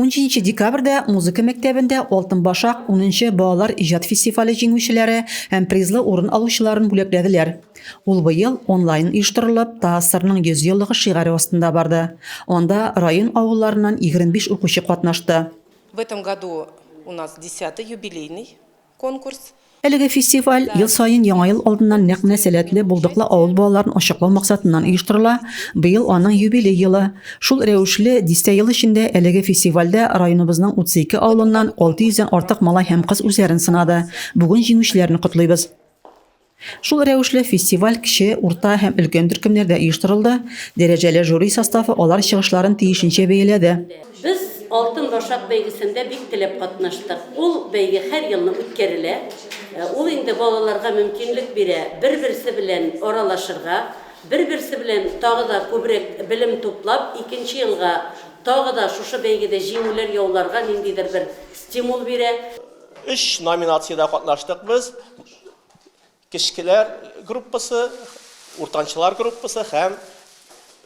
10 dekabrda muzika maktabında Altın Başak 10 Балалар ijod festivali җиңүчеләре һәм призлы урын алучыларын бүләкләделәр. Ул быел онлайн оештырылып, ТАССРның 100 еллыгы шигаре астында барды. Анда район авылларыннан 25 укучы катнашты. В этом году у нас 10-й юбилейный конкурс. Әлеге фестиваль ел сайын яңа ел алдыннан нәкъ сәләтле булдыклы авыл балаларын ачыклау максатыннан оештырыла. Быел аның юбилей елы. Шул рәвешле 10 ел эчендә әлеге фестивальдә районыбызның 32 авылыннан 600-дән артык малай һәм кыз үзләрен сынады. Бүген җиңүчеләрне котлыйбыз. Шул рәвешле фестиваль кече, урта һәм өлкән төркемнәрдә оештырылды. Дәрәҗәле жюри составы алар чыгышларын тиешенчә бәяләде. Biz Altın Başak beygisinde bir tilep katnaştık. Ol beygi her yılını ütkeriyle. Ol indi balalarga mümkünlük bire, bir-birisi bilen oralaşırga, bir-birisi bilen tağı da köbrek bilim toplap, ikinci yılga tağı da şuşu beygide jimuler yollarga nindidir bir stimul bire. 3 nominatsiyada katnaştık biz. Kişkiler gruppası, urtançılar gruppası hem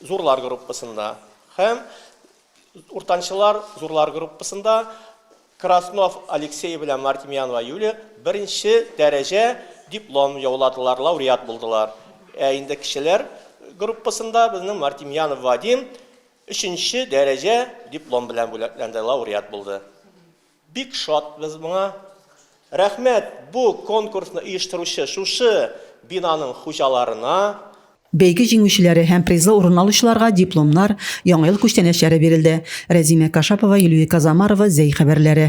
zorlar gruppasında. Hem urtançılar, zorlar gruppasında Krasnov Alexey bilen Martimyanova Yulia birinci derece diplom yolladılar, laureat buldular. Indi kişiler gruppasında bizim Martimyanov Vadim 3. derece diplom bilen bulaklandı, laureat buldu. Big shot biz buna. Rahmet bu konkursni uyushtiruvchi şuşu binanın hujalarına. Бәйге җиңүчеләре һәм призлы урын алучыларга дипломнар, яңа ел күчтәнәчләре бирелде. Рәзимә Кашапова, Юлия Казамарова, Зәй хәбәрләре.